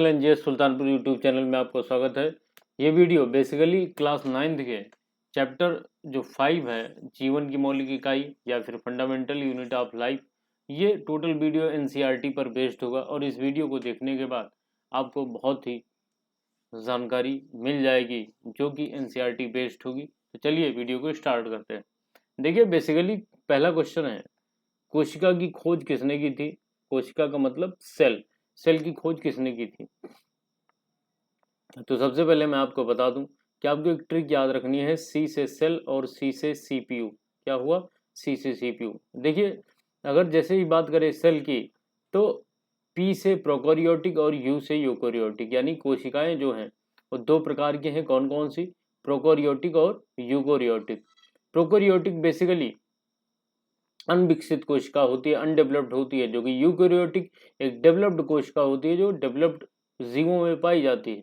NGS Sultanpur YouTube channel में आपको स्वागत है। ये वीडियो बेसिकली क्लास 9th के चैप्टर जो 5 है, जीवन की मौलिक इकाई या फिर फंडामेंटल यूनिट ऑफ लाइफ, ये टोटल वीडियो एनसीईआरटी पर बेस्ड होगा और इस वीडियो को देखने के बाद आपको बहुत ही जानकारी मिल जाएगी जो कि एनसीईआरटी बेस्ड होगी। तो चलिए वीडियो को स्टार्ट करते हैं। देखिए, बेसिकली पहला क्वेश्चन है, कोशिका की खोज किसने की थी? कोशिका का मतलब सेल, सेल की खोज किसने की थी? तो सबसे पहले मैं आपको बता दूं कि आपको एक ट्रिक याद रखनी है, सी से सेल और सी से सीपीयू। क्या हुआ? सी से सीपीयू। देखिए, अगर जैसे ही बात करें सेल की, तो पी से प्रोकैरियोटिक और यू से यूकैरियोटिक, यानी कोशिकाएं जो हैं वो दो प्रकार की हैं। कौन कौन सी? प्रोकैरियोटिक और यूकैरियोटिक। प्रोकैरियोटिक बेसिकली अनविकसित कोशिका होती है, अनडेवलप्ड होती है, जो कि यूकैरियोटिक एक डेवलप्ड कोशिका होती है जो डेवलप्ड जीवों में पाई जाती है।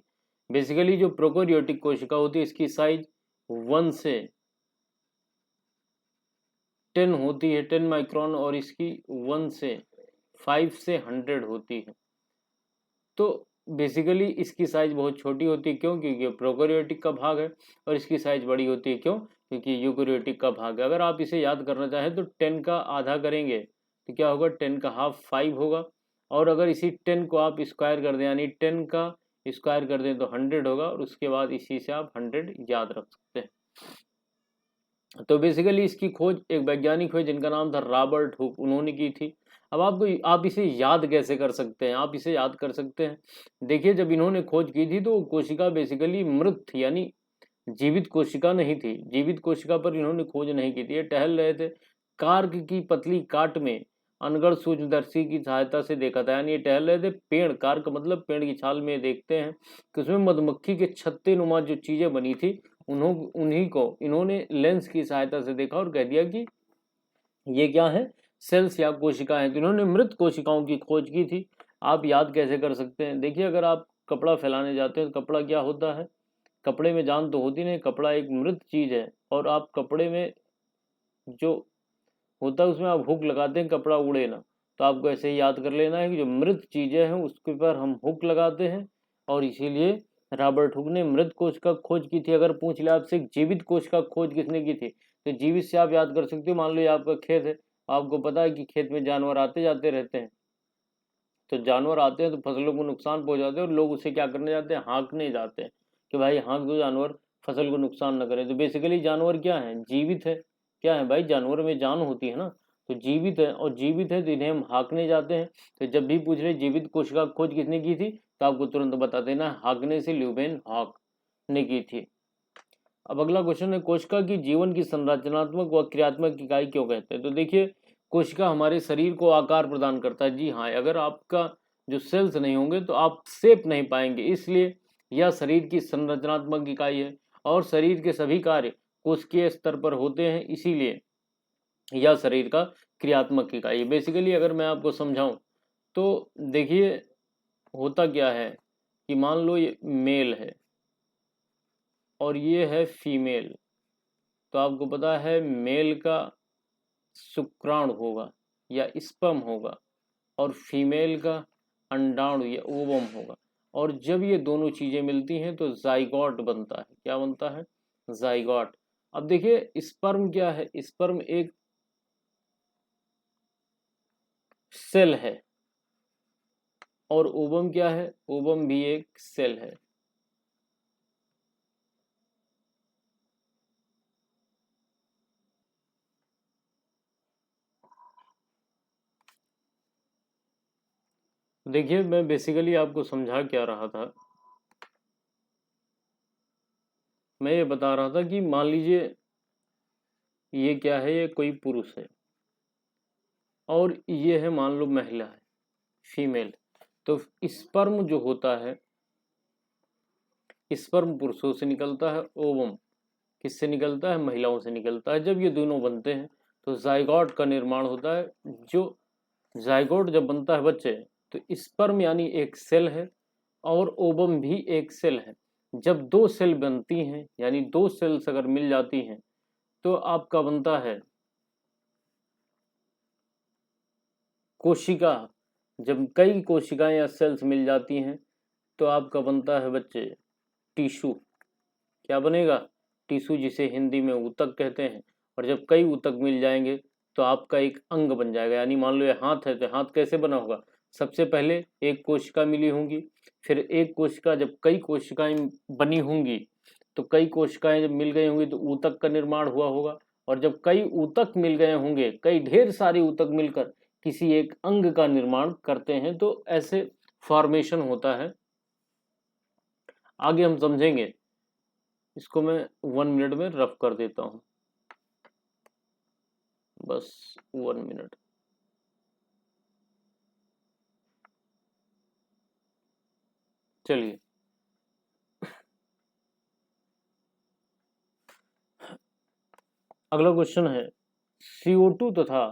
बेसिकली जो प्रोकैरियोटिक कोशिका होती है इसकी साइज 1 से 10 होती है, 10 माइक्रोन, और इसकी 1 से 5 से 100 होती है। तो बेसिकली इसकी साइज बहुत छोटी होती है। क्यों? क्योंकि प्रोकैरियोटिक का भाग है। और इसकी साइज बड़ी होती है। क्यों? क्योंकि यूकैरियोटिक का भाग है। अगर आप इसे याद करना चाहें तो 10 का आधा करेंगे तो क्या होगा? 10 का हाफ 5 होगा। और अगर इसी 10 को आप स्क्वायर कर दें, यानी 10 का स्क्वायर कर दें तो 100 होगा, और उसके बाद इसी से आप 100 याद रख सकते हैं। तो बेसिकली इसकी खोज एक वैज्ञानिक हुए जिनका नाम था रॉबर्ट हुक, उन्होंने की थी। अब आप इसे याद कैसे कर सकते हैं? आप इसे याद कर सकते हैं, देखिए, जब इन्होंने खोज की थी तो कोशिका बेसिकली मृत थी, यानी जीवित कोशिका नहीं थी। जीवित कोशिका पर इन्होंने खोज नहीं की थी, ये टहल रहे थे। कार्क की पतली काट में अनगढ़ सूक्ष्मदर्शी की सहायता से देखा था, यानी ये टहल रहे थे। पेड़, कार्क मतलब पेड़ की छाल में देखते हैं कि उसमें मधुमक्खी के छत्ते नुमा जो चीजें बनी थी, उन्हीं को इन्होंने लेंस की सहायता से देखा और कह दिया कि ये क्या है? सेल्स या कोशिकाएं। तो इन्होंने मृत कोशिकाओं की खोज की थी। आप याद कैसे कर सकते हैं? देखिए, अगर आप कपड़ा फैलाने जाते हैं तो कपड़ा क्या होता है? कपड़े में जान तो होती नहीं, कपड़ा एक मृत चीज है। और आप कपड़े में जो होता है उसमें आप हुक लगाते हैं, कपड़ा उड़े ना। तो आपको ऐसे ही याद कर लेना है कि जो मृत चीजें हैं उसके ऊपर हम हुक लगाते हैं, और इसीलिए रॉबर्ट हुक ने मृत कोश का खोज की थी। अगर पूछ ले आपसे जीवित कोश का खोज किसने की थी, तो जीवित से आप याद कर सकते हो। मान लो ये आपका खेत है, आपको पता है कि खेत में जानवर आते जाते रहते हैं। तो जानवर आते हैं तो फसलों को नुकसान पहुंचाते हैं, और लोग उसे क्या करने जाते हैं? हाँकने जाते हैं कि भाई हाँक दो, जानवर फसल को नुकसान न करे। तो बेसिकली जानवर क्या है? जीवित है। क्या है भाई? जानवर में जान होती है ना, तो जीवित है। और जीवित है तो इन्हें हम हाँकने जाते हैं। तो जब भी पूछ रहे जीवित कोशिका खोज किसने की थी, तो आपको तुरंत बता देना हाँकने से ल्यूबेन हॉक ने की थी। अब अगला क्वेश्चन है, कोशिका की जीवन की संरचनात्मक व क्रियात्मक इकाई क्यों कहते हैं? तो देखिए, कोशिका हमारे शरीर को आकार प्रदान करता है। जी हाँ, अगर आपका जो सेल्स नहीं होंगे तो आप शेप नहीं पाएंगे, इसलिए यह शरीर की संरचनात्मक इकाई है। और शरीर के सभी कार्य कोशिकीय स्तर पर होते हैं, इसीलिए यह शरीर का क्रियात्मक इकाई है। बेसिकली अगर मैं आपको समझाऊं तो देखिए, होता क्या है कि मान लो ये मेल है और ये है फीमेल। तो आपको पता है मेल का शुक्राणु होगा या स्पर्म होगा, और फीमेल का अंडाणु या ओवम होगा। और जब ये दोनों चीजें मिलती हैं तो जाइगोट बनता है। क्या बनता है? जाइगोट। अब देखिए, स्पर्म क्या है? स्पर्म एक सेल है। और ओवम क्या है? ओवम भी एक सेल है। देखिए, मैं बेसिकली आपको समझा क्या रहा था, मैं ये बता रहा था कि मान लीजिए ये क्या है? ये कोई पुरुष है और ये है मान लो महिला है, फीमेल। तो स्पर्म जो होता है, स्पर्म पुरुषों से निकलता है, ओवम किससे निकलता है? महिलाओं से निकलता है। जब ये दोनों बनते हैं तो जाइगोट का निर्माण होता है। जो जाइगोट जब बनता है बच्चे, तो स्पर्म यानी एक सेल है और ओवम भी एक सेल है। जब दो सेल बनती हैं, यानी दो सेल्स अगर मिल जाती हैं, तो आपका बनता है कोशिका। जब कई कोशिकाएं या सेल्स मिल जाती हैं तो आपका बनता है बच्चे टिश्यू। क्या बनेगा? टिश्यू, जिसे हिंदी में ऊतक कहते हैं। और जब कई ऊतक मिल जाएंगे तो आपका एक अंग बन जाएगा। यानी मान लो ये हाथ है तो हाथ कैसे बना होगा? सबसे पहले एक कोशिका मिली होंगी, फिर एक कोशिका, जब कई कोशिकाएं बनी होंगी तो कई कोशिकाएं जब मिल गई होंगी तो ऊतक का निर्माण हुआ होगा। और जब कई ऊतक मिल गए होंगे, कई ढेर सारे ऊतक मिलकर किसी एक अंग का निर्माण करते हैं, तो ऐसे फॉर्मेशन होता है। आगे हम समझेंगे। इसको मैं 1 मिनट में रफ कर देता हूं, बस 1 मिनट। चलिए, अगला क्वेश्चन है, CO2 तथा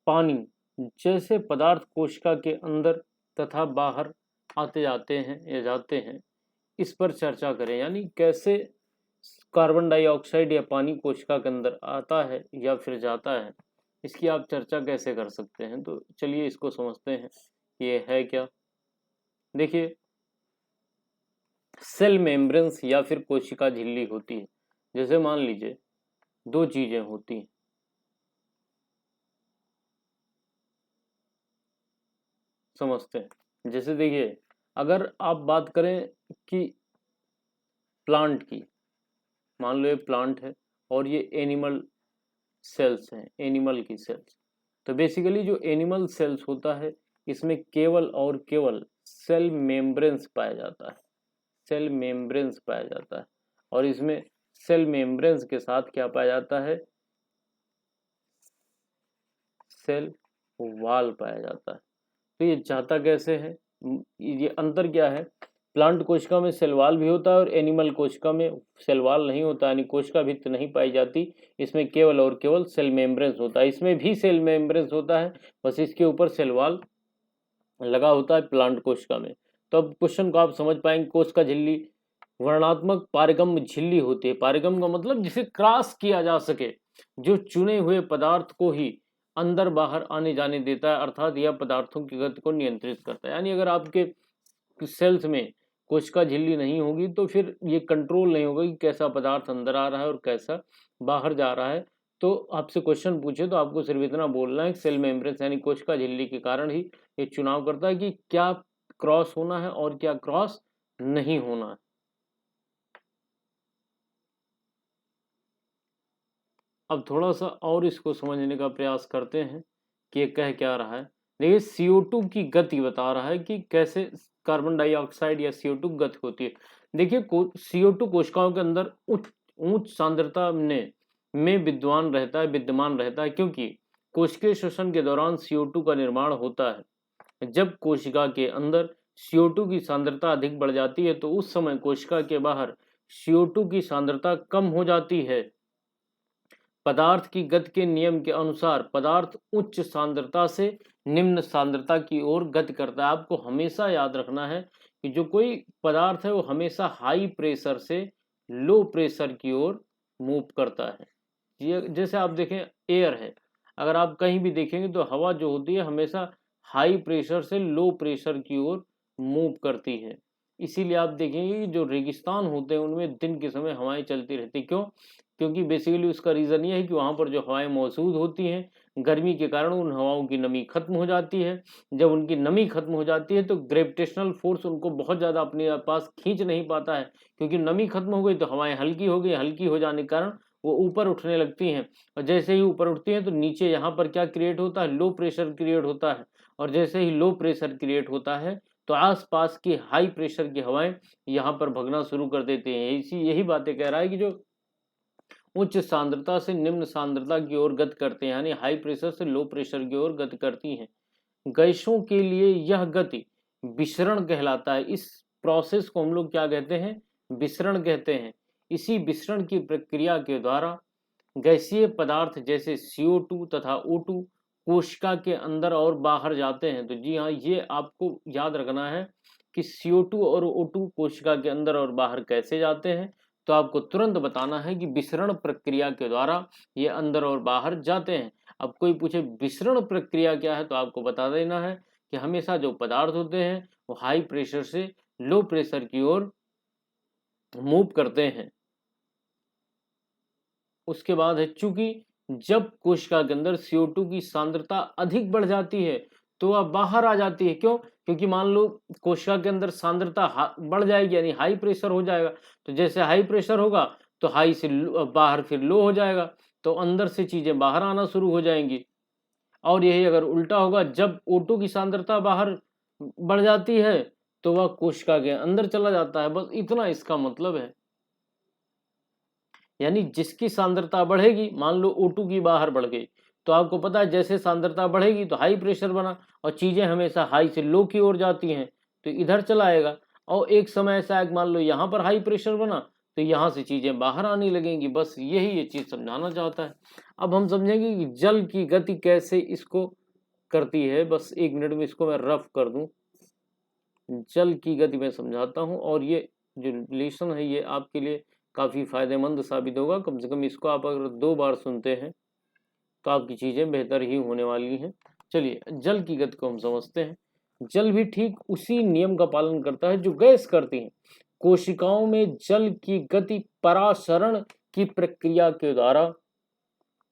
पानी जैसे पदार्थ कोशिका के अंदर तथा बाहर आते जाते हैं या जाते हैं, इस पर चर्चा करें। यानी कैसे कार्बन डाइऑक्साइड या पानी कोशिका के अंदर आता है या फिर जाता है, इसकी आप चर्चा कैसे कर सकते हैं। तो चलिए इसको समझते हैं, ये है क्या। देखिए, सेल मेम्ब्रेन्स या फिर कोशिका झिल्ली होती है। जैसे मान लीजिए दो चीजें होती हैं, समझते हैं। जैसे देखिए, अगर आप बात करें कि प्लांट की, मान लो ये प्लांट है और ये एनिमल सेल्स हैं, एनिमल की सेल्स। तो बेसिकली जो एनिमल सेल्स होता है, इसमें केवल और केवल सेल मेम्ब्रेन्स पाया जाता है, सेल मेम्ब्रेन्स पाया जाता है। और इसमें सेल मेम्ब्रेन्स के साथ क्या पाया जाता है? सेल वॉल पाया जाता है। तो ये जाता कैसे है? ये अंतर क्या है? प्लांट कोशिका में सेल वॉल भी होता है और एनिमल कोशिका में सेल वॉल नहीं होता, यानी कोशिका भित्ति नहीं पाई जाती। इसमें केवल और केवल सेल मेम्ब्रेन्स होता है। इसमें भी सेल मेम्ब्रेन्स होता है, बस इसके ऊपर सेल वॉल लगा होता है प्लांट कोशिका में। तो अब क्वेश्चन को आप समझ पाएंगे। कोशिका झिल्ली वर्णात्मक पारगम्य झिल्ली होती है। पारगम्य का मतलब जिसे क्रॉस किया जा सके, जो चुने हुए पदार्थ को ही अंदर बाहर आने जाने देता है, अर्थात यह पदार्थों की गति को नियंत्रित करता है। यानी अगर आपके सेल्स में कोशिका झिल्ली नहीं होगी तो फिर ये कंट्रोल नहीं होगा कि कैसा पदार्थ अंदर आ रहा है और कैसा बाहर जा रहा है। तो आपसे क्वेश्चन पूछे तो आपको सिर्फ इतना बोलना है, सेल मेम्ब्रेन यानी कोशिका झिल्ली के कारण ही ये चुनाव करता है कि क्या क्रॉस होना है और क्या क्रॉस नहीं होना है। अब थोड़ा सा और इसको समझने का प्रयास करते हैं कि ये कह क्या रहा है। देखिए, CO2 की गति बता रहा है कि कैसे कार्बन डाइऑक्साइड या CO2 गति होती है। देखिए, CO2 कोशिकाओं के अंदर उच्च सांद्रता में विद्यमान रहता है, क्योंकि कोशिकीय श्वसन के दौरान CO2 का निर्माण होता है। जब कोशिका के अंदर CO2 की सांद्रता अधिक बढ़ जाती है तो उस समय कोशिका के बाहर CO2 की सांद्रता कम हो जाती है। पदार्थ की गति के नियम के अनुसार पदार्थ उच्च सांद्रता से निम्न सांद्रता की ओर गति करता है। आपको हमेशा याद रखना है कि जो कोई पदार्थ है वो हमेशा हाई प्रेशर से लो प्रेशर की ओर मूव करता है। ये जैसे आप देखें, एयर है, अगर आप कहीं भी देखेंगे तो हवा जो होती है हमेशा हाई प्रेशर से लो प्रेशर की ओर मूव करती है। इसीलिए आप देखेंगे कि जो रेगिस्तान होते हैं उनमें दिन के समय हवाएं चलती रहती। क्यों? क्योंकि बेसिकली उसका रीज़न ये है कि वहाँ पर जो हवाएं मौजूद होती हैं, गर्मी के कारण उन हवाओं की नमी खत्म हो जाती है। जब उनकी नमी खत्म हो जाती है तो ग्रेविटेशनल फोर्स उनको बहुत ज़्यादा अपने पास खींच नहीं पाता है, क्योंकि नमी खत्म हो गई तो हवाएं हल्की हो गई, हल्की हो जाने के कारण वो ऊपर उठने लगती हैं। और जैसे ही ऊपर उठती हैं तो नीचे यहाँ पर क्या क्रिएट होता है? लो प्रेशर क्रिएट होता है। और जैसे ही लो प्रेशर क्रिएट होता है तो आसपास की हाई प्रेशर की हवाएं यहाँ पर भगना शुरू कर देते हैं। यही बातें कह रहा है कि जो उच्च सांद्रता से निम्न सांद्रता की ओर गति करते हैं, यानी हाई प्रेशर से लो प्रेशर की ओर गति करती हैं। गैसों के लिए यह गति विसरण कहलाता है। इस प्रोसेस को हम लोग क्या कहते हैं? विसरण कहते हैं। इसी विसरण की प्रक्रिया के द्वारा गैसीय पदार्थ जैसे CO2 तथा O2 कोशिका के अंदर और बाहर जाते हैं। तो जी हाँ, ये आपको याद रखना है कि CO2 और O2 कोशिका के अंदर और बाहर कैसे जाते हैं। तो आपको तुरंत बताना है कि विसरण प्रक्रिया के द्वारा ये अंदर और बाहर जाते हैं। अब कोई पूछे विसरण प्रक्रिया क्या है तो आपको बता देना है कि हमेशा जो पदार्थ होते हैं वो हाई प्रेशर से लो प्रेशर की ओर मूव करते हैं। उसके बाद है, चूंकि जब कोशिका के अंदर CO2 की सांद्रता अधिक बढ़ जाती है तो वह बाहर आ जाती है। क्यों? क्योंकि मान लो कोशिका के अंदर सांद्रता बढ़ जाएगी, यानी हाई प्रेशर हो जाएगा। तो जैसे हाई प्रेशर होगा तो हाई से बाहर फिर लो हो जाएगा, तो अंदर से चीजें बाहर आना शुरू हो जाएंगी। और यही अगर उल्टा होगा, जब O2 की सांद्रता बाहर बढ़ जाती है तो वह कोशिका के अंदर चला जाता है। बस इतना इसका मतलब है। यानी जिसकी सांद्रता बढ़ेगी, मान लो O2 की बाहर बढ़ गई, तो आपको पता है जैसे सांद्रता बढ़ेगी तो हाई प्रेशर बना, और चीजें हमेशा हाई से लो की ओर जाती हैं तो इधर चला आएगा। और एक समय ऐसा है, मान लो यहाँ पर हाई प्रेशर बना तो यहाँ से चीजें बाहर आने लगेंगी। बस यही ये चीज समझाना चाहता है। अब हम समझेंगे कि जल की गति कैसे इसको करती है। बस 1 मिनट में इसको मैं रफ कर दूं। जल की गति में समझाता हूँ, और ये जो रिलेशन है ये आपके लिए काफ़ी फायदेमंद साबित होगा। कम से कम इसको आप अगर 2 बार सुनते हैं तो आपकी चीज़ें बेहतर ही होने वाली हैं। चलिए, जल की गति को हम समझते हैं। जल भी ठीक उसी नियम का पालन करता है जो गैस करती हैं। कोशिकाओं में जल की गति परासरण की प्रक्रिया के द्वारा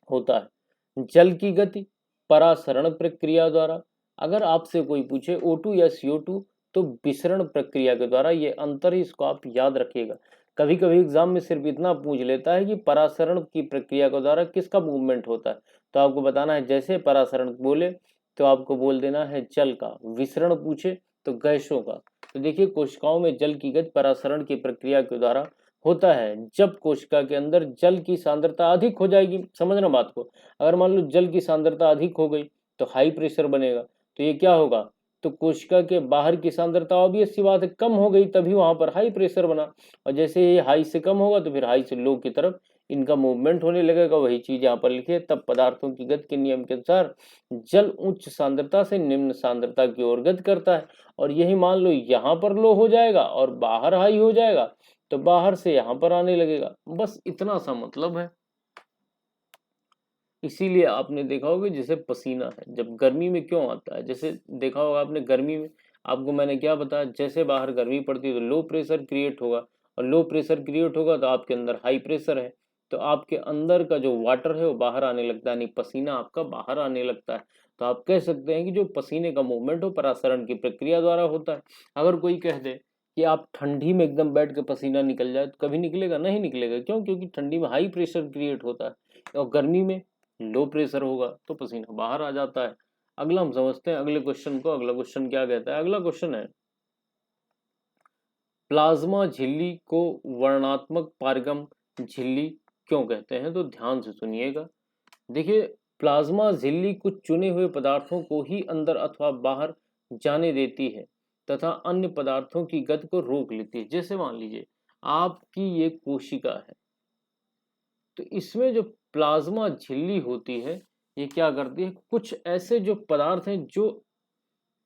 होता है। जल की गति परासरण प्रक्रिया द्वारा। अगर आपसे कोई पूछे O2 या CO2 तो विसरण प्रक्रिया के द्वारा, ये अंतर ही इसको आप याद रखिएगा। कभी कभी एग्जाम में सिर्फ इतना पूछ लेता है कि परासरण की प्रक्रिया के द्वारा किसका मूवमेंट होता है, तो आपको बताना है जैसे परासरण बोले तो आपको बोल देना है जल का, विसरण पूछे तो गैसों का। तो देखिए, कोशिकाओं में जल की गति परासरण की प्रक्रिया के द्वारा होता है। जब कोशिका के अंदर जल की सांद्रता अधिक हो जाएगी, समझना बात को, अगर मान लो जल की सांद्रता अधिक हो गई तो हाई प्रेशर बनेगा, तो ये क्या होगा, तो कोशिका के बाहर की सांद्रता ऑब्वियस सी बात है कम हो गई, तभी वहां पर हाई प्रेशर बना। और जैसे ये हाई से कम होगा तो फिर हाई से लो की तरफ इनका मूवमेंट होने लगेगा। वही चीज यहाँ पर लिखी है। तब पदार्थों की गति के नियम के अनुसार जल उच्च सांद्रता से निम्न सांद्रता की ओर गति करता है। और यही मान लो यहाँ पर लो हो जाएगा और बाहर हाई हो जाएगा, तो बाहर से यहाँ पर आने लगेगा। बस इतना सा मतलब है। इसीलिए आपने देखा होगा जैसे पसीना है जब गर्मी में क्यों आता है, जैसे देखा होगा आपने गर्मी में, आपको मैंने क्या बताया, जैसे बाहर गर्मी पड़ती है तो लो प्रेशर क्रिएट होगा, और लो प्रेशर क्रिएट होगा तो आपके अंदर हाई प्रेशर है, तो आपके अंदर का जो वाटर है वो बाहर आने लगता है, यानी पसीना आपका बाहर आने लगता है। तो आप कह सकते हैं कि जो पसीने का मूवमेंट हो परासरण की प्रक्रिया द्वारा होता है। अगर कोई कह दे कि आप ठंडी में एकदम बैठ के पसीना निकल जाए तो कभी निकलेगा? नहीं निकलेगा। क्यों? क्योंकि ठंडी में हाई प्रेशर क्रिएट होता है और गर्मी में लो प्रेशर होगा तो पसीना बाहर आ जाता है। अगला हम समझते हैं अगले क्वेश्चन को। अगला क्वेश्चन क्या कहता है? अगला क्वेश्चन है, प्लाज्मा झिल्ली को वर्णात्मक पारगम झिल्ली क्यों कहते हैं? तो ध्यान से सुनिएगा। देखिए, प्लाज्मा झिल्ली कुछ चुने हुए पदार्थों को ही अंदर अथवा बाहर जाने देती है तथा अन्य पदार्थों की गति को रोक लेती है। जैसे मान लीजिए आपकी ये कोशिका है, तो इसमें जो प्लाज्मा झिल्ली होती है ये क्या करती है, कुछ ऐसे जो पदार्थ हैं जो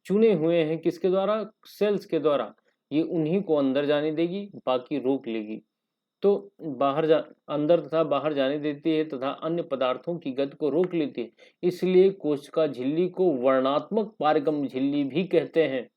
चुने हुए हैं किसके द्वारा, सेल्स के द्वारा, ये उन्हीं को अंदर जाने देगी, बाकी रोक लेगी। तो बाहर जा अंदर तथा बाहर जाने देती है तथा अन्य पदार्थों की गति को रोक लेती है। इसलिए कोशिका झिल्ली को वर्णात्मक पारगम झिल्ली भी कहते हैं।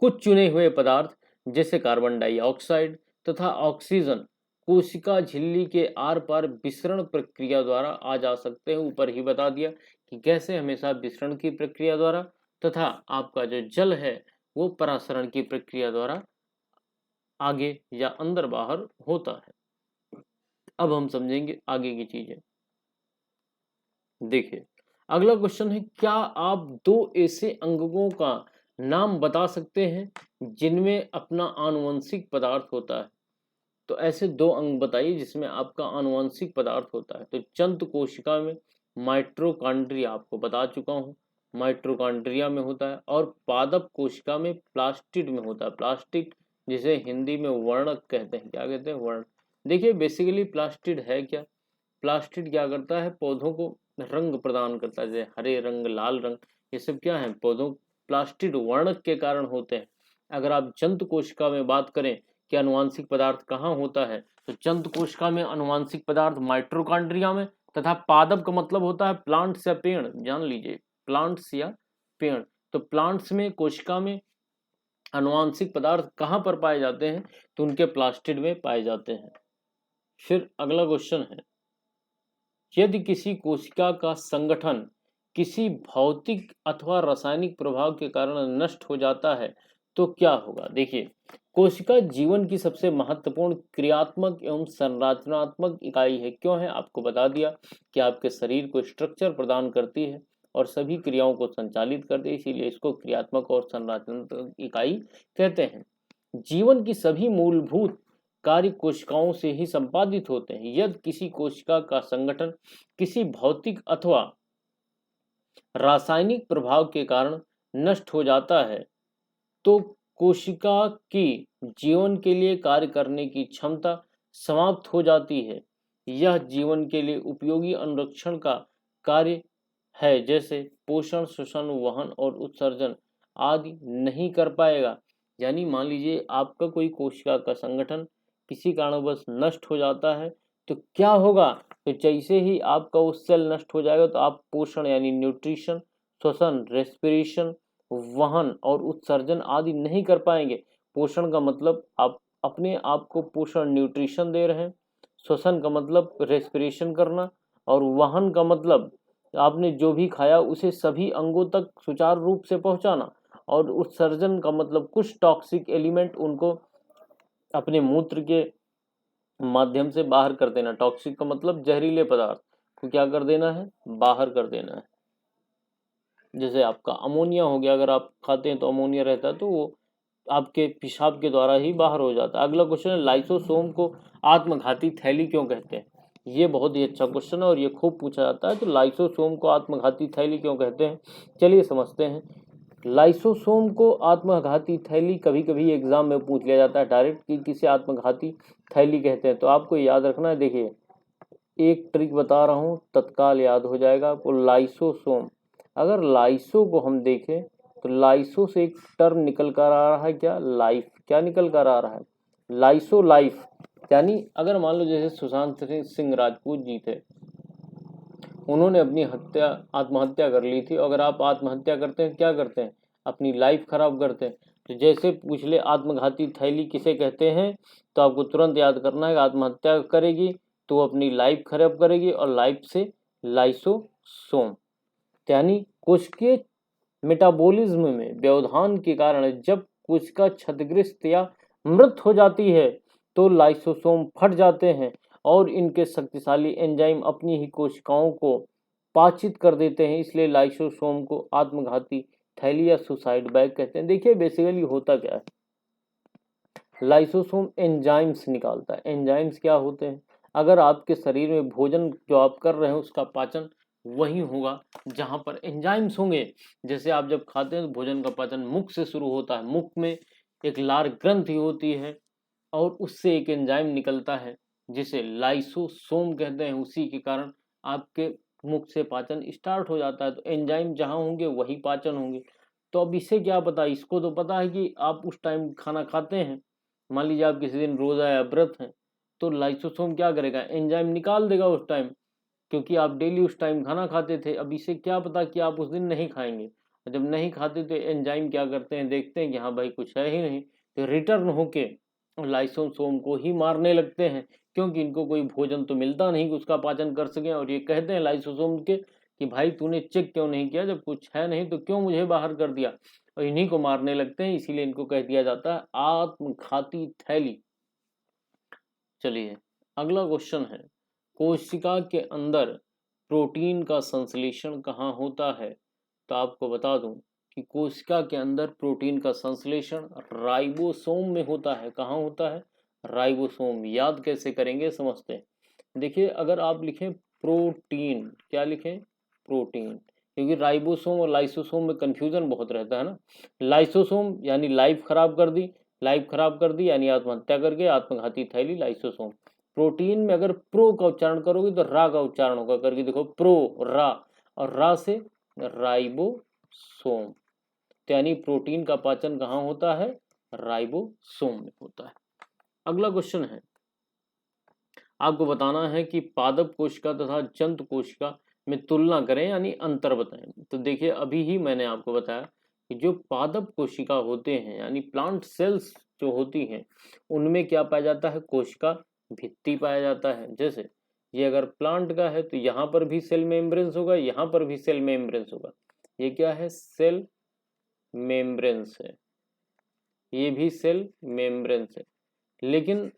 कुछ चुने हुए पदार्थ जैसे कार्बन डाइऑक्साइड तथा ऑक्सीजन कोशिका झिल्ली के आर पार विसरण प्रक्रिया द्वारा आ जा सकते हैं। ऊपर ही बता दिया कि कैसे, हमेशा विसरण की प्रक्रिया द्वारा, तथा आपका जो जल है वो परासरण की प्रक्रिया द्वारा आगे या अंदर बाहर होता है। अब हम समझेंगे आगे की चीजें। देखिए, अगला क्वेश्चन है, क्या आप दो ऐसे अंगों का नाम बता सकते हैं जिनमें अपना आनुवंशिक पदार्थ होता है? तो ऐसे दो अंग बताइए जिसमें आपका आनुवंशिक पदार्थ होता है। तो चंद कोशिका में माइटोकॉन्ड्रिया, आपको बता चुका हूँ, माइटोकॉन्ड्रिया में होता है, और पादप कोशिका में प्लास्टिड में होता है। प्लास्टिड जिसे हिंदी में वर्णक कहते हैं। क्या कहते हैं? वर्ण। देखिए, बेसिकली प्लास्टिड है क्या? प्लास्टिड क्या करता है, पौधों को रंग प्रदान करता है, जैसे हरे रंग, लाल रंग, ये सब क्या है, पौधों प्लास्टिड वर्णक के कारण होते हैं। अगर आप जंतु कोशिका में बात करें कि अनुवांशिक पदार्थ कहाँ होता है, तो जंतु कोशिका में अनुवांशिक पदार्थ माइटोकॉन्ड्रिया में, तथा पादप का मतलब होता है प्लांट्स या पेड़, जान लीजिए, प्लांट्स या पेड़। तो प्लांट्स में, कोशिका में अनुवांशिक पदार्थ कहाँ पर पाए जाते हैं, तो उनके प्लास्टिड में पाए जाते हैं। फिर अगला क्वेश्चन है, यदि किसी कोशिका का संगठन किसी भौतिक अथवा रासायनिक प्रभाव के कारण नष्ट हो जाता है तो क्या होगा। देखिए, कोशिका जीवन की सबसे महत्वपूर्ण क्रियात्मक एवं संरचनात्मक इकाई है। क्यों है, आपको बता दिया कि आपके शरीर को स्ट्रक्चर प्रदान करती है और सभी क्रियाओं को संचालित करती है, इसीलिए इसको क्रियात्मक और संरचनात्मक इकाई कहते हैं। जीवन की सभी मूलभूत कार्य कोशिकाओं से ही संपादित होते हैं। यदि किसी कोशिका का संगठन किसी भौतिक अथवा रासायनिक प्रभाव के कारण नष्ट हो जाता है तो कोशिका की जीवन के लिए कार्य करने की क्षमता समाप्त हो जाती है। यह जीवन के लिए उपयोगी अनुरक्षण का कार्य है, जैसे पोषण, श्वसन, वहन और उत्सर्जन आदि नहीं कर पाएगा। यानी मान लीजिए आपका कोई कोशिका का संगठन किसी कारणवश नष्ट हो जाता है तो क्या होगा, तो जैसे ही आपका वो सेल नष्ट हो जाएगा तो आप पोषण यानी न्यूट्रिशन, श्वसन, रेस्पिरेशन, वहन और उत्सर्जन आदि नहीं कर पाएंगे। पोषण का मतलब आप अपने आप को पोषण न्यूट्रिशन दे रहे हैं, श्वसन का मतलब रेस्पिरेशन करना, और वहन का मतलब आपने जो भी खाया उसे सभी अंगों तक सुचारू रूप से पहुंचाना, और उत्सर्जन का मतलब कुछ टॉक्सिक एलिमेंट उनको अपने मूत्र के माध्यम से बाहर कर देना। टॉक्सिक का मतलब जहरीले पदार्थ को क्या कर देना है, बाहर कर देना है। जैसे आपका अमोनिया हो गया, अगर आप खाते हैं तो अमोनिया रहता है तो वो आपके पेशाब के द्वारा ही बाहर हो जाता है। अगला क्वेश्चन है, लाइसोसोम को आत्मघाती थैली क्यों कहते हैं। ये बहुत ही अच्छा क्वेश्चन है और ये खूब पूछा जाता है। तो लाइसोसोम को आत्मघाती थैली क्यों कहते हैं, चलिए समझते हैं। लाइसोसोम को आत्मघाती थैली कभी कभी एग्जाम में पूछ लिया जाता है डायरेक्ट कि किसे आत्मघाती थैली कहते हैं, तो आपको याद रखना है। देखिए, एक ट्रिक बता रहा हूँ, तत्काल याद हो जाएगा आपको। लाइसोसोम, अगर लाइसो को हम देखें तो लाइसो से एक टर्म निकल कर आ रहा है, क्या, लाइफ। क्या निकल कर आ रहा है, लाइसो, लाइफ। यानी अगर मान लो जैसे सुशांत सिंह राजपूत जी थे, उन्होंने अपनी आत्महत्या कर ली थी। अगर आप आत्महत्या करते हैं क्या करते हैं, अपनी लाइफ खराब करते हैं। तो जैसे पूछ ले आत्मघाती थैली किसे कहते हैं, तो आपको तुरंत याद करना है आत्महत्या करेगी तो वो अपनी लाइफ खराब करेगी, और लाइफ से लाइसोसोम। यानी कोशिकीय मेटाबॉलिज्म में व्यवधान के कारण जब कोशिका क्षतिग्रस्त या मृत हो जाती है तो लाइसोसोम फट जाते हैं और इनके शक्तिशाली एंजाइम अपनी ही कोशिकाओं को पाचित कर देते हैं। इसलिए लाइसोसोम को आत्मघाती थैली या सुसाइड बैग कहते हैं। देखिए बेसिकली होता क्या है, लाइसोसोम एंजाइम्स निकालता है। एंजाइम्स क्या होते हैं, अगर आपके शरीर में भोजन जो आप कर रहे हैं उसका पाचन वही होगा जहां पर एंजाइम्स होंगे। जैसे आप जब खाते हैं तो भोजन का पाचन मुख से शुरू होता है, मुख में एक लार ग्रंथि होती है और उससे एक एंजाइम निकलता है जिसे लाइसोसोम कहते हैं। उसी के कारण आपके मुख से पाचन स्टार्ट हो जाता है। तो एंजाइम जहां होंगे वही पाचन होंगे। तो अब इसे क्या पता, इसको तो पता है कि आप उस टाइम खाना खाते हैं, मान लीजिए आप किसी दिन रोजा या व्रत हैं, तो लाइसोसोम क्या करेगा, एंजाइम निकाल देगा उस टाइम, क्योंकि आप डेली उस टाइम खाना खाते थे। अब इसे क्या पता कि आप उस दिन नहीं खाएंगे, और जब नहीं खाते तो एंजाइम क्या करते हैं, देखते हैं कि हाँ भाई कुछ है ही नहीं, तो रिटर्न होके लाइसोसोम को ही मारने लगते हैं, क्योंकि इनको कोई भोजन तो मिलता नहीं कि उसका पाचन कर सकें। और ये कहते हैं लाइसोसोम के कि भाई तूने चेक क्यों नहीं किया, जब कुछ है नहीं तो क्यों मुझे बाहर कर दिया, और इन्हीं को मारने लगते हैं। इसीलिए इनको कह दिया जाता है आत्मघाती थैली। चलिए अगला क्वेश्चन है, कोशिका के अंदर प्रोटीन का संश्लेषण कहाँ होता है। तो आपको बता दूं कि कोशिका के अंदर प्रोटीन का संश्लेषण राइबोसोम में होता है। कहाँ होता है, राइबोसोम। याद कैसे करेंगे समझते हैं। देखिए अगर आप लिखें प्रोटीन, क्या लिखें, प्रोटीन, क्योंकि राइबोसोम और लाइसोसोम में कंफ्यूजन बहुत रहता है ना। लाइसोसोम यानी लाइफ खराब कर दी, लाइफ खराब कर दी यानी आत्महत्या करके, आत्मघाती थैली लाइसोसोम। प्रोटीन में अगर प्रो का उच्चारण करोगे तो रा का उच्चारण होगा, करके देखो, प्रो, रा, और रा से राइबोसोम। यानी प्रोटीन का पाचन कहाँ होता है, राइबोसोम में होता है। अगला क्वेश्चन है, आपको बताना है कि पादप कोशिका तथा जंतु कोशिका में तुलना करें यानी अंतर बताएं। तो देखिए अभी ही मैंने आपको बताया कि जो पादप कोशिका होते हैं यानी प्लांट सेल्स जो होती हैं उनमें क्या पाया जाता है, कोशिका भित्ति पाया जाता है। जैसे ये अगर प्लांट का है तो यहाँ पर भी सेल मेम्ब्रेन्स होगा, यहाँ पर भी सेल मेम्ब्रेन्स होगा। ये क्या है, सेल मेम्ब्रेन्स है, ये भी सेल मेम्ब्रेन्स है। लेकिन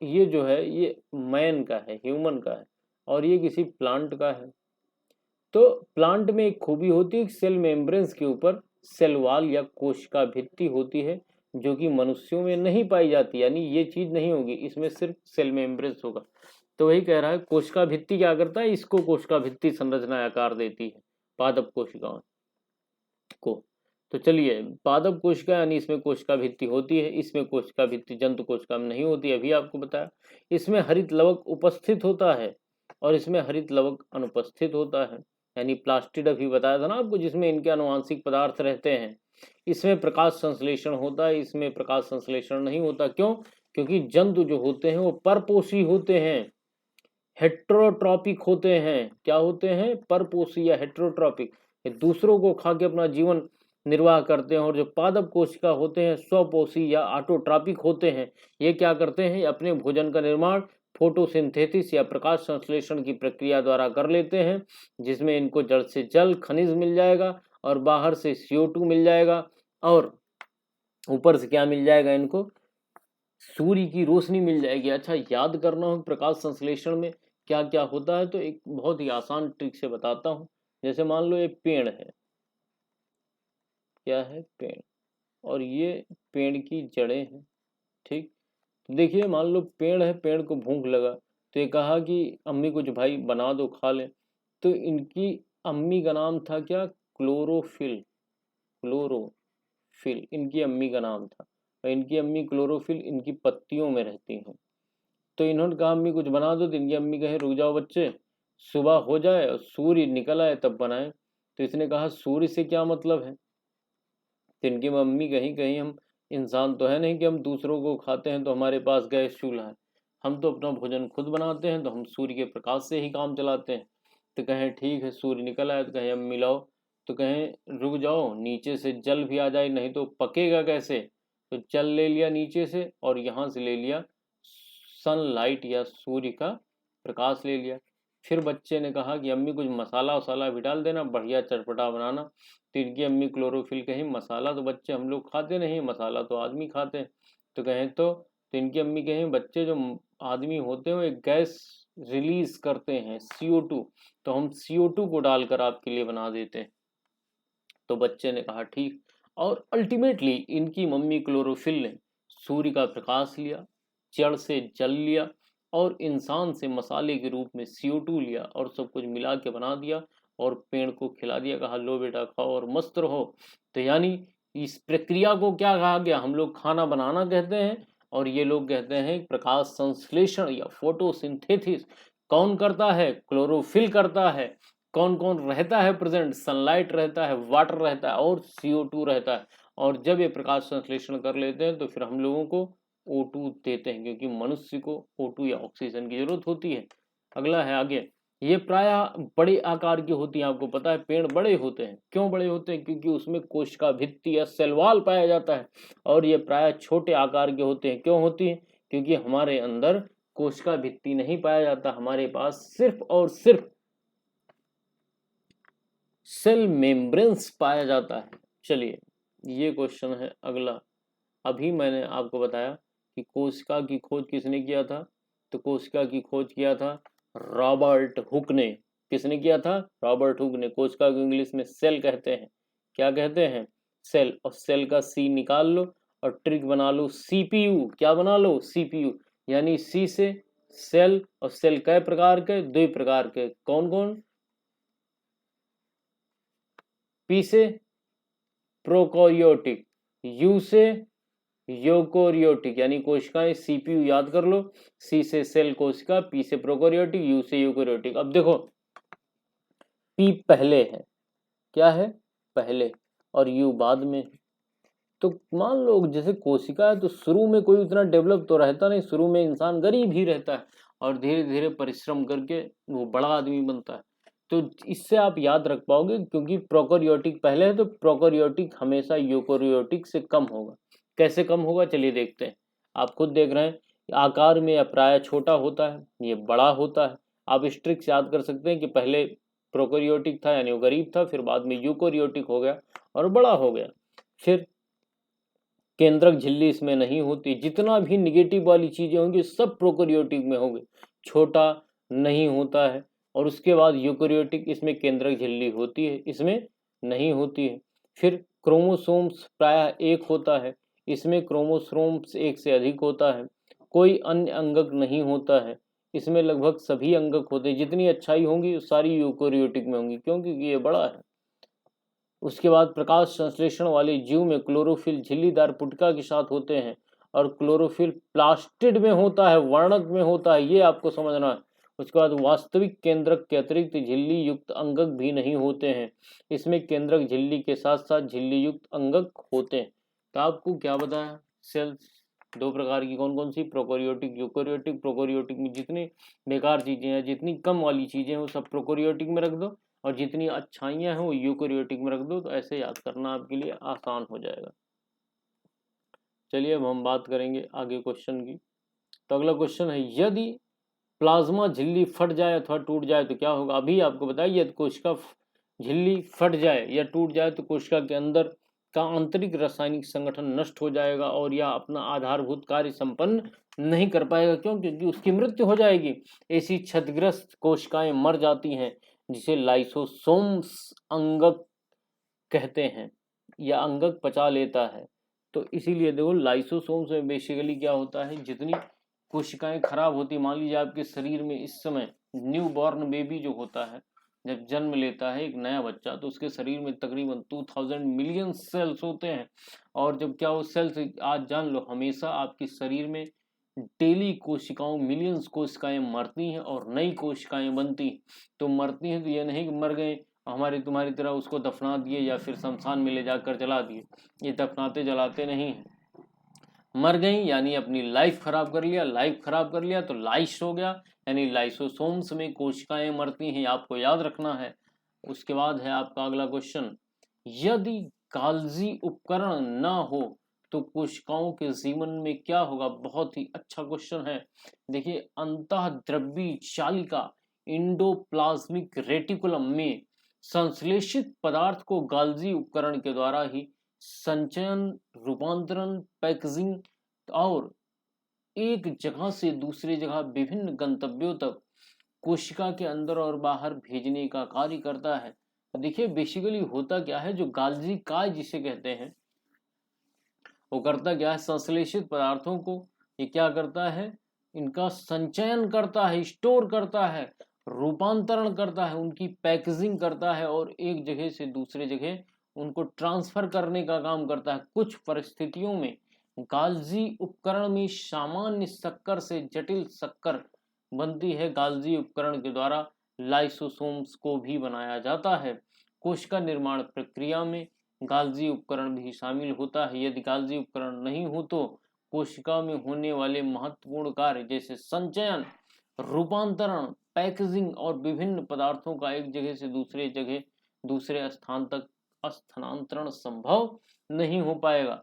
ये जो है ये मैन का है, ह्यूमन का है, और ये किसी प्लांट का है। तो प्लांट में एक खूबी होती है, सेल मेम्ब्रेन्स के ऊपर सेल वॉल या कोशिका भित्ति होती है, जो कि मनुष्यों में नहीं पाई जाती, यानी ये चीज नहीं होगी, इसमें सिर्फ सेल मेम्ब्रेन्स होगा। तो वही कह रहा है, कोशिका भित्ति क्या करता है, इसको कोशिका भित्ति संरचना आकार देती है पादप कोशिकाओं को। तो चलिए, पादप कोशिका यानी इसमें कोशिका भित्ति होती है, इसमें कोशिका भित्ति जंतु कोशिका में नहीं होती, अभी आपको बताया। इसमें हरित लवक उपस्थित होता है और इसमें हरित लवक अनुपस्थित होता है, यानी प्लास्टिड अभी बताया था ना आपको, जिसमें इनके आनुवांशिक पदार्थ रहते हैं। इसमें प्रकाश संश्लेषण होता है, इसमें प्रकाश संश्लेषण नहीं होता। क्यों? क्योंकि जंतु जो होते हैं वो परपोषी होते हैं, हेट्रोट्रॉपिक होते हैं। क्या होते हैं? परपोषी या हेट्रोट्रॉपिक, दूसरों को खा के अपना जीवन निर्वाह करते हैं। और जो पादप कोशिका होते हैं स्वपोषी या ऑटोट्रॉपिक होते हैं। ये क्या करते हैं? अपने भोजन का निर्माण फोटोसिंथेसिस या प्रकाश संश्लेषण की प्रक्रिया द्वारा कर लेते हैं, जिसमें इनको जड़ से जल खनिज मिल जाएगा और बाहर से CO2 मिल जाएगा और ऊपर से क्या मिल जाएगा इनको? सूर्य की रोशनी मिल जाएगी। अच्छा, याद करना हो प्रकाश संश्लेषण में क्या क्या होता है तो एक बहुत ही आसान ट्रिक से बताता हूँ। जैसे मान लो एक पेड़ है, क्या है? पेड़, और ये पेड़ की जड़ें हैं, ठीक। तो देखिए, मान लो पेड़ है, पेड़ को भूख लगा तो ये कहा कि अम्मी कुछ भाई बना दो खा ले। तो इनकी अम्मी का नाम था क्या? क्लोरोफिल। क्लोरोफिल इनकी अम्मी का नाम था, और इनकी अम्मी क्लोरोफिल इनकी पत्तियों में रहती हैं। तो इन्होंने कहा अम्मी कुछ बना दो, तो इनकी अम्मी कहे रुक जाओ बच्चे, सुबह हो जाए और सूर्य निकल आए तब बनाए। तो इसने कहा सूर्य से क्या मतलब है? तो इनकी मम्मी कहीं कहीं हम इंसान तो है नहीं कि हम दूसरों को खाते हैं तो हमारे पास गैस चूल्हा है, हम तो अपना भोजन खुद बनाते हैं, तो हम सूर्य के प्रकाश से ही काम चलाते हैं। तो कहें ठीक है, सूर्य निकल आए, तो कहें अम्मी लाओ, तो कहें रुक जाओ, नीचे से जल भी आ जाए, नहीं तो पकेगा कैसे? तो जल ले लिया नीचे से और यहाँ से ले लिया सनलाइट या सूर्य का प्रकाश ले लिया। फिर बच्चे ने कहा कि अम्मी कुछ मसाला वसाला भी डाल देना, बढ़िया चटपटा बनाना। तो इनकी अम्मी क्लोरोफिल कहीं मसाला तो बच्चे हम लोग खाते नहीं, मसाला तो आदमी खाते हैं। तो कहें तो इनकी अम्मी कहें बच्चे जो आदमी होते हैं वो एक गैस रिलीज करते हैं CO2, तो हम CO2 को डालकर आपके लिए बना देते हैं। तो बच्चे ने कहा ठीक, और अल्टीमेटली इनकी मम्मी क्लोरोफिल ने सूर्य का प्रकाश लिया, जड़ से जल लिया और इंसान से मसाले के रूप में CO2 लिया और सब कुछ मिला के बना दिया और पेड़ को खिला दिया, कहा लो बेटा खाओ और मस्त रहो। तो यानी इस प्रक्रिया को क्या कहा गया? हम लोग खाना बनाना कहते हैं और ये लोग कहते हैं प्रकाश संश्लेषण या फोटोसिंथेसिस। कौन करता है? क्लोरोफिल करता है। कौन कौन रहता है प्रेजेंट? सनलाइट रहता है, वाटर रहता है और CO2 रहता है। और जब ये प्रकाश संश्लेषण कर लेते हैं तो फिर हम लोगों को O2 देते हैं, क्योंकि मनुष्य को O2 या ऑक्सीजन की जरूरत होती है। अगला है आगे, ये प्रायः बड़े आकार की होती है। आपको पता है पेड़ बड़े होते हैं, क्यों बड़े होते हैं? क्योंकि उसमें कोशिका भित्ति या सेल वॉल पाया जाता है। और ये प्रायः छोटे आकार के होते हैं, क्यों होती है? क्योंकि हमारे अंदर कोशिका भित्ति नहीं पाया जाता, हमारे पास सिर्फ और सिर्फ सेल मेम्ब्रेन्स पाया जाता है। चलिए, ये क्वेश्चन है अगला। अभी मैंने आपको बताया कि कोशिका की खोज किसने किया था, तो कोशिका की खोज किया था रॉबर्ट हुक ने। किसने किया था? रॉबर्ट हुक ने। कोशिका को इंग्लिश में सेल कहते हैं। क्या कहते हैं? सेल। और सेल का C निकाल लो और ट्रिक बना लो CPU। क्या बना लो? CPU। यानी C से सेल, और सेल कई प्रकार के? 2 प्रकार के। कौन कौन? P से प्रोकैरियोटिक, U से यूकोरियोटिक, यानी कोशिकाएं। CPU याद कर लो, C से सेल कोशिका, P से प्रोकैरियोटिक, U से यूकोरियोटिक। अब देखो P पहले है, क्या है? पहले, और U बाद में। तो मान लो जैसे कोशिका है तो शुरू में कोई उतना डेवलप तो रहता नहीं, शुरू में इंसान गरीब ही रहता है और धीरे धीरे परिश्रम करके वो बड़ा आदमी बनता है। तो इससे आप याद रख पाओगे, क्योंकि प्रोकैरियोटिक पहले है तो प्रोकैरियोटिक हमेशा यूकैरियोटिक से कम होगा। कैसे कम होगा चलिए देखते हैं। आप खुद देख रहे हैं आकार में प्राय छोटा होता है, ये बड़ा होता है। आप इस ट्रिक से याद कर सकते हैं कि पहले प्रोकैरियोटिक था यानी वो गरीब था, फिर बाद में यूकैरियोटिक हो गया और बड़ा हो गया। फिर केंद्रक झिल्ली इसमें नहीं होती, जितना भी निगेटिव वाली चीजें होंगी सब प्रोकैरियोटिक में होंगे, छोटा नहीं होता है। और उसके बाद यूकैरियोटिक, इसमें केंद्रक झिल्ली होती है, इसमें नहीं होती है। फिर क्रोमोसोम्स प्रायः एक होता है, इसमें क्रोमोसोम्स एक से अधिक होता है। कोई अन्य अंगक नहीं होता है, इसमें लगभग सभी अंगक होते हैं। जितनी अच्छाई होंगी सारी यूकैरियोटिक में होंगी, क्यों? क्योंकि ये बड़ा है। उसके बाद प्रकाश संश्लेषण वाले जीव में क्लोरोफिल झिल्लीदार पुटिका के साथ होते हैं और क्लोरोफिल प्लास्टिड में होता है, वर्णक में होता है, ये आपको समझना है। उसके बाद वास्तविक केंद्रक के अतिरिक्त झिल्ली युक्त अंगक भी नहीं होते हैं, इसमें केंद्रक झिल्ली के साथ साथ झिल्ली युक्त अंगक होते हैं। तो आपको क्या बताया, सेल्स दो प्रकार की कौन कौन सी, प्रोकैरियोटिक यूकैरियोटिक। प्रोकैरियोटिक में जितनी बेकार चीजें हैं, जितनी कम वाली चीजें हैं वो सब प्रोकैरियोटिक में रख दो, और जितनी अच्छाइयाँ हैं वो यूकैरियोटिक में रख दो। तो ऐसे याद करना आपके लिए आसान हो जाएगा। चलिए अब हम बात करेंगे आगे क्वेश्चन की। तो अगला क्वेश्चन है, यदि प्लाज्मा झिल्ली फट जाए अथवा टूट जाए तो क्या होगा। अभी आपको बताइए, यदि कोशिका झिल्ली फट जाए या टूट जाए तो कोशिका के अंदर का आंतरिक रासायनिक संगठन नष्ट हो जाएगा और यह अपना आधारभूत कार्य संपन्न नहीं कर पाएगा। क्यों? क्योंकि उसकी मृत्यु हो जाएगी। ऐसी क्षतिग्रस्त कोशिकाएं मर जाती हैं, जिसे लाइसोसोम्स अंगक कहते हैं, या अंगक पचा लेता है। तो इसीलिए देखो लाइसोसोम्स में बेसिकली क्या होता है, जितनी कोशिकाएं खराब होती, मान लीजिए आपके शरीर में इस समय न्यू बॉर्न बेबी जो होता है, जब जन्म लेता है एक नया बच्चा, तो उसके शरीर में तकरीबन 2000 मिलियन सेल्स होते हैं। और जब क्या वो सेल्स, आज जान लो, हमेशा आपके शरीर में डेली कोशिकाओं मिलियंस कोशिकाएं मरती हैं और नई कोशिकाएं बनती हैं। तो मरती हैं तो ये नहीं कि मर गए हमारे तुम्हारी तरह उसको दफना दिए या फिर शमशान में ले जाकर जला दिए, ये दफनाते जलाते नहीं हैं। मर गई यानी अपनी लाइफ खराब कर लिया, लाइफ खराब कर लिया तो लाइस हो गया, यानी लाइसोसोम्स में कोशिकाएं मरती हैं, आपको याद रखना है। उसके बाद है आपका अगला क्वेश्चन, यदि गाल्जी उपकरण न हो तो कोशिकाओं के जीवन में क्या होगा। बहुत ही अच्छा क्वेश्चन है। देखिए, अंतःद्रव्यी चालिका इंडोप्लाज्मिक रेटिकुलम में संश्लेषित पदार्थ को गाल्जी उपकरण के द्वारा ही संचयन, रूपांतरण, पैकेजिंग और एक जगह से दूसरी जगह विभिन्न गंतव्यों तक कोशिका के अंदर और बाहर भेजने का कार्य करता है। देखिए बेसिकली होता क्या है, जो गाल्जी काय जिसे कहते हैं, वो करता क्या है, संश्लेषित पदार्थों को ये क्या करता है, इनका संचयन करता है, स्टोर करता है, रूपांतरण करता है, उनकी पैकेजिंग करता है और एक जगह से दूसरे जगह उनको ट्रांसफर करने का काम करता है। कुछ परिस्थितियों में गाल्जी उपकरण में सामान्य शक्कर से जटिल शक्कर बनती है। गाल्जी उपकरण के द्वारा लाइसोसोम्स को भी बनाया जाता है। कोशिका निर्माण प्रक्रिया में गाल्जी उपकरण भी शामिल होता है। यदि गाल्जी उपकरण नहीं हो तो कोशिका में होने वाले महत्वपूर्ण कार्य जैसे संचयन, रूपांतरण, पैकेजिंग और विभिन्न पदार्थों का एक जगह से दूसरे स्थान तक स्थानांतरण संभव नहीं हो पाएगा।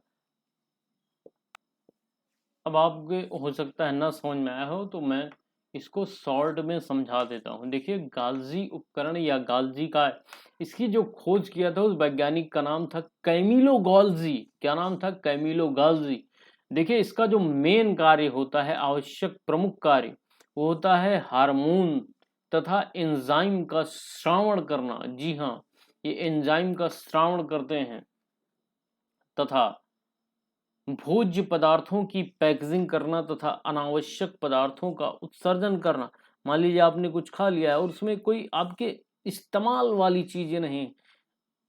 अब आपके हो सकता है ना समझ में आया हो, तो मैं इसको शॉर्ट में समझा देता हूँ। देखिए, गाल्जी उपकरण या गाल्जी का, इसकी जो खोज किया था उस वैज्ञानिक का नाम था कैमिलो गाल्जी। क्या नाम था? Camillo Golgi. देखिए, इसका जो मेन कार्य होता है, आवश्यक प्रमुख कार्य, वो होता है हार्मोन तथा एंजाइम का श्रावण करना। जी हाँ, ये एंजाइम का श्रावण करते हैं तथा भोज्य पदार्थों की पैकेजिंग करना तथा अनावश्यक पदार्थों का उत्सर्जन करना। मान लीजिए आपने कुछ खा लिया है और उसमें कोई आपके इस्तेमाल वाली चीजें नहीं,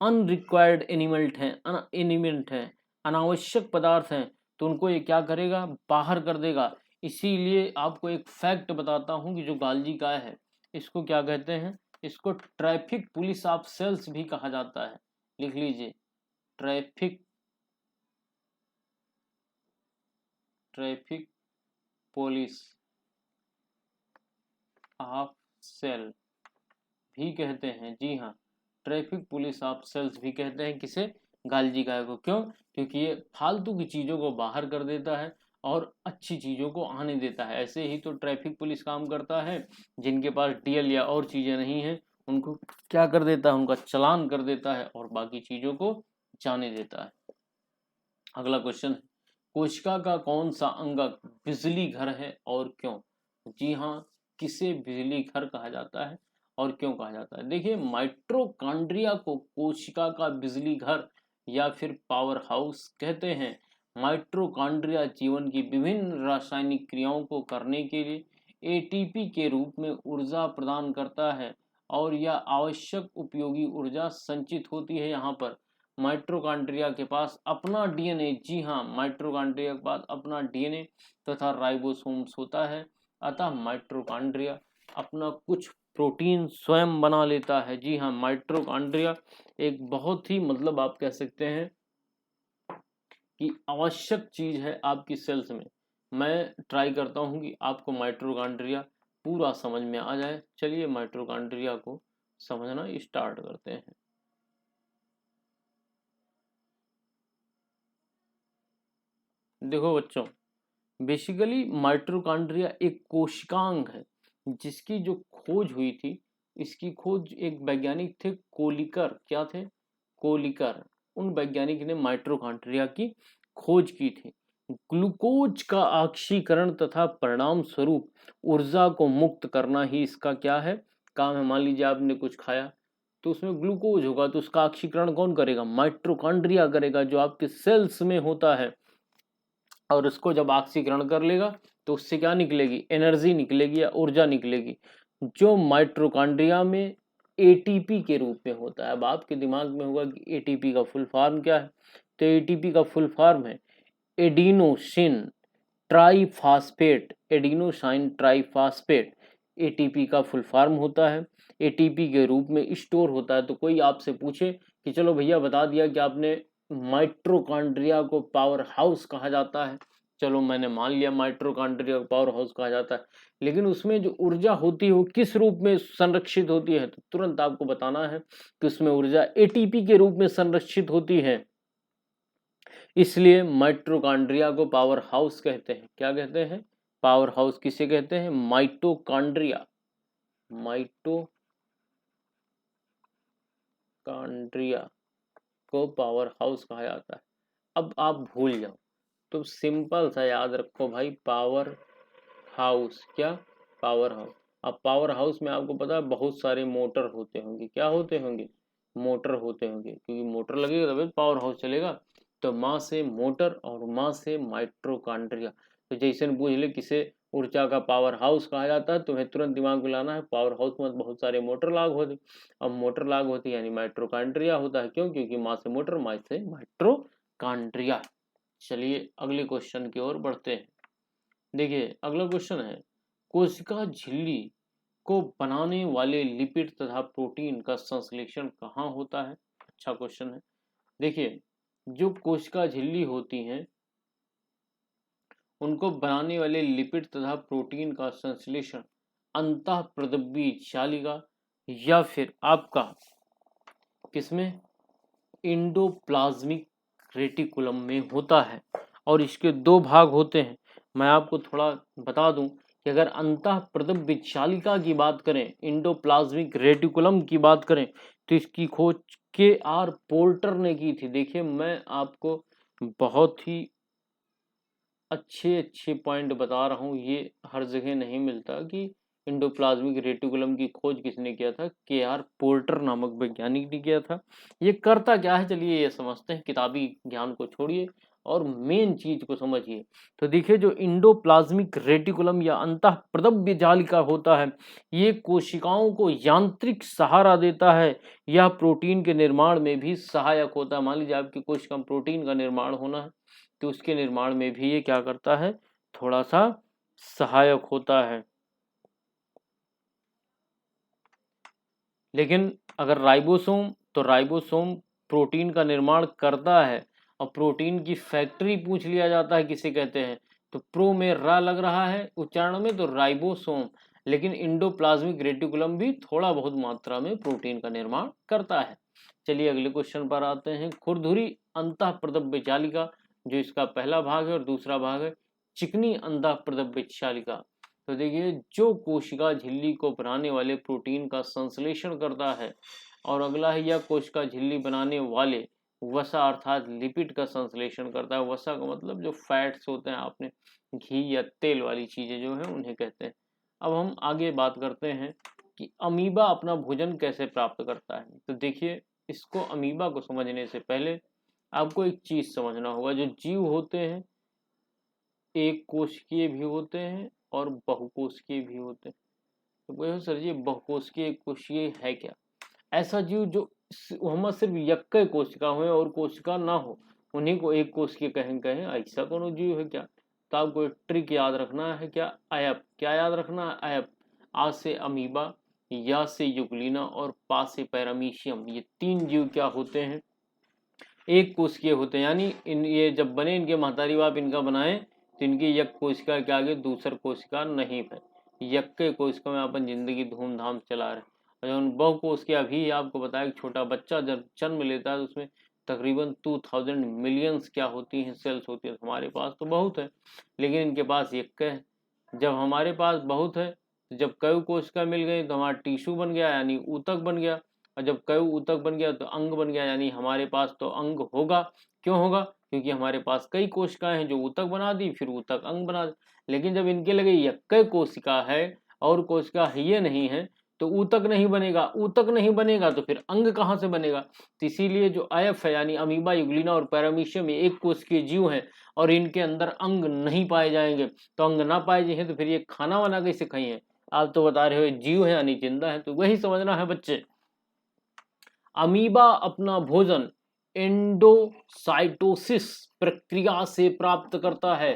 अनरिक्वायर्ड एनिमेंट हैं, अनावश्यक पदार्थ हैं, तो उनको ये क्या करेगा, बाहर कर देगा। इसीलिए आपको एक फैक्ट बताता हूं कि जो गाल्जी काय है, इसको क्या कहते हैं, इसको ट्रैफिक पुलिस ऑफ सेल्स भी कहा जाता है। लिख लीजिए, traffic traffic police of cell भी कहते हैं। जी हाँ, ट्रैफिक पुलिस ऑफ सेल्स भी कहते हैं किसे, गालजी गाय को। क्यों? क्योंकि ये फालतू की चीज़ों को बाहर कर देता है और अच्छी चीज़ों को आने देता है। ऐसे ही तो ट्रैफिक पुलिस काम करता है, जिनके पास डीएल या और चीज़ें नहीं हैं उनको क्या कर देता है, उनका चालान कर देता है और बाकी चीज़ों को जाने देता है। अगला क्वेश्चन, कोशिका का कौन सा अंगक बिजली घर है और क्यों? जी हाँ, किसे बिजली घर कहा जाता है और क्यों कहा जाता है? देखिए, माइटोकॉन्ड्रिया को कोशिका का बिजली घर या फिर पावर हाउस कहते हैं। माइटोकॉन्ड्रिया जीवन की विभिन्न रासायनिक क्रियाओं को करने के लिए एटीपी के रूप में ऊर्जा प्रदान करता है और यह आवश्यक उपयोगी ऊर्जा संचित होती है यहाँ पर। माइटोकॉन्ड्रिया के पास अपना डीएनए, जी हाँ, माइटोकॉन्ड्रिया के पास अपना डीएनए तथा राइबोसोम्स होता है। अतः माइटोकॉन्ड्रिया अपना कुछ प्रोटीन स्वयं बना लेता है। जी हाँ, माइटोकॉन्ड्रिया एक बहुत ही मतलब आप कह सकते हैं कि आवश्यक चीज है आपकी सेल्स में। मैं ट्राई करता हूँ कि आपको माइटोकॉन्ड्रिया पूरा समझ में आ जाए। चलिए माइटोकॉन्ड्रिया को समझना स्टार्ट करते हैं। देखो बच्चों, बेसिकली माइटोकॉन्ड्रिया एक कोशिकांग है जिसकी जो खोज हुई थी, इसकी खोज एक वैज्ञानिक थे कोलिकर। क्या थे? कोलिकर। उन वैज्ञानिक ने माइटोकॉन्ड्रिया की खोज की थी। ग्लूकोज का ऑक्सीकरण तथा परिणाम स्वरूप ऊर्जा को मुक्त करना ही इसका क्या है, काम है। मान लीजिए आपने कुछ खाया तो उसमें ग्लूकोज होगा, तो उसका ऑक्सीकरण कौन करेगा? माइटोकॉन्ड्रिया करेगा, जो आपके सेल्स में होता है। और उसको जब ऑक्सीकरण कर लेगा तो उससे क्या निकलेगी? एनर्जी निकलेगी या ऊर्जा निकलेगी, जो माइटोकॉन्ड्रिया में एटीपी के रूप में होता है। अब आपके दिमाग में होगा कि एटीपी का फुल फॉर्म क्या है, तो एटीपी का फुल फॉर्म है adenosine triphosphate. Adenosine triphosphate ATP का फुल फॉर्म होता है, एटीपी के रूप में स्टोर होता है। तो कोई आपसे पूछे कि चलो भैया बता दिया कि आपने माइटोकॉन्ड्रिया को पावर हाउस कहा जाता है, चलो मैंने मान लिया माइटोकॉन्ड्रिया को पावर हाउस कहा जाता है, लेकिन उसमें जो ऊर्जा होती है वो किस रूप में संरक्षित होती है? तो तुरंत आपको बताना है कि उसमें ऊर्जा एटीपी के रूप में संरक्षित होती है। इसलिए माइटोकॉन्ड्रिया को पावर हाउस कहते हैं। क्या कहते हैं? पावर हाउस किसे कहते हैं? माइटोकॉन्ड्रिया। माइटोकॉन्ड्रिया को पावर हाउस कहा जाता है। अब आप भूल जाओ तो सिंपल सा याद रखो भाई, पावर हाउस। क्या? Power house. अब पावर हाउस में आपको पता है बहुत सारे मोटर होते होंगे। क्या होते होंगे? मोटर होते होंगे, क्योंकि मोटर लगेगा तभी पावर हाउस चलेगा। तो माँ से मोटर और माँ से माइटोकॉन्ड्रिया। तो जैसे पूछ ले किसे ऊर्जा का पावर हाउस कहा जाता है, तुम्हें तुरंत दिमाग में लाना है पावर हाउस में बहुत सारे मोटर लाग होते। अब मोटर लाग होती है यानी माइटोकॉन्ड्रिया होता है। क्यों? क्योंकि माँ से मोटर, माँ से माइटोकॉन्ड्रिया। चलिए अगले क्वेश्चन की ओर बढ़ते हैं। देखिए अगला क्वेश्चन है, कोशिका झिल्ली को बनाने वाले लिपिड तथा प्रोटीन का संश्लेषण कहाँ होता है? अच्छा क्वेश्चन है। देखिए, जो कोशिका झिल्ली होती हैं उनको बनाने वाले लिपिड तथा प्रोटीन का संश्लेषण अंतःप्रदब्बी जालिका या फिर आपका किसमें? एंडोप्लाज्मिक रेटिकुलम में होता है। और इसके दो भाग होते हैं। मैं आपको थोड़ा बता दूं कि अगर अंतःप्रदब्य जालिका की बात करें, एंडोप्लाज्मिक रेटिकुलम की बात करें, तो इसकी खोज के.आर. पोर्टर ने की थी। देखिए मैं आपको बहुत ही अच्छे अच्छे पॉइंट बता रहा हूँ, ये हर जगह नहीं मिलता कि इंडोप्लाज्मिक रेटिकुलम की खोज किसने किया था? के.आर. पोर्टर नामक वैज्ञानिक ने किया था। ये करता क्या है चलिए ये समझते हैं, किताबी ज्ञान को छोड़िए और मेन चीज को समझिए। तो देखिए जो इंडोप्लाज्मिक रेटिकुलम या अंतःप्रदब्य जालिका होता है, ये कोशिकाओं को यांत्रिक सहारा देता है। यह प्रोटीन के निर्माण में भी सहायक होता है। मान लीजिए आपकी कोशिका में प्रोटीन का निर्माण होना है तो उसके निर्माण में भी ये क्या करता है? थोड़ा सा सहायक होता है। लेकिन अगर राइबोसोम, तो राइबोसोम प्रोटीन का निर्माण करता है और प्रोटीन की फैक्ट्री पूछ लिया जाता है किसे कहते हैं, तो प्रो में रा लग रहा है उच्चारण में, तो राइबोसोम। लेकिन इंडोप्लाज्मिक रेटिकुलम भी थोड़ा बहुत मात्रा में प्रोटीन का निर्माण करता है। चलिए अगले क्वेश्चन पर आते हैं। खुरदुरी अंतःप्रदव्य जालिका, जो इसका पहला भाग है, और दूसरा भाग है चिकनी अंतःप्रदव्य जालिका। तो देखिए, जो कोशिका झिल्ली को बनाने वाले प्रोटीन का संश्लेषण करता है, और अगला है यह कोशिका झिल्ली बनाने वाले वसा अर्थात लिपिड का संश्लेषण करता है। वसा का मतलब जो फैट्स होते हैं, आपने घी या तेल वाली चीजें जो है उन्हें कहते हैं। अब हम आगे बात करते हैं कि अमीबा अपना भोजन कैसे प्राप्त करता है। तो देखिए, इसको अमीबा को समझने से पहले आपको एक चीज समझना होगा। जो जीव होते हैं एक कोशिकीय भी होते हैं और बहुकोशिकीय भी होते हैं। तो वही सर जी, बहुकोशिकीय एक कोशिकीय है क्या? ऐसा जीव जो वहाँ सिर्फ यक्के कोशिका हो और कोशिका ना हो, उन्हीं को एक कोशिकीय कहें। ऐसा कौन जीव है क्या? तो आपको एक ट्रिक याद रखना है। क्या याद रखना है? अयप। आ से अमीबा, या से यूग्लिना और पा से पैरामीशियम। ये तीन जीव क्या होते हैं? एक कोशिकीय होते हैं। यानी ये जब बने, इनके महतारी बाप इनका बनाए, तो इनकी यक कोशिका के आगे दूसर कोशिका नहीं है। यक्के कोशिका में अपन जिंदगी धूमधाम चला रहे। और जब बहु कोशिका, अभी आपको बताया कि छोटा बच्चा जब जन्म लेता है तो उसमें तकरीबन 2000 मिलियंस क्या होती हैं, सेल्स होती है। हमारे पास तो बहुत है, लेकिन इनके पास यक्के है। जब हमारे पास बहुत है, तो जब कई कोशिका मिल गई तो हमारा टिश्यू बन गया, यानी ऊतक बन गया। और जब कई ऊतक बन गया तो अंग बन गया, यानी हमारे पास तो अंग होगा। क्यों होगा? क्योंकि हमारे पास कई कोशिकाएं हैं जो ऊतक बना दी, फिर ऊतक अंग बना दी। लेकिन जब इनके लगे यक्के कोशिका है और कोशिका ये नहीं है, तो ऊतक नहीं बनेगा। ऊतक नहीं बनेगा तो फिर अंग कहाँ से बनेगा? तो इसीलिए जो अयफ है, यानी अमीबा, यूग्लिना और पैरामीशियम, ये एक कोशिकीय जीव हैं और इनके अंदर अंग नहीं पाए जाएंगे। तो अंग ना पाए जाए तो फिर ये खाना वाना कैसे खाएं? आप तो बता रहे हो जीव है यानी जिंदा है, तो वही समझना है बच्चे। अमीबा अपना भोजन एंडोसाइटोसिस प्रक्रिया से प्राप्त करता है।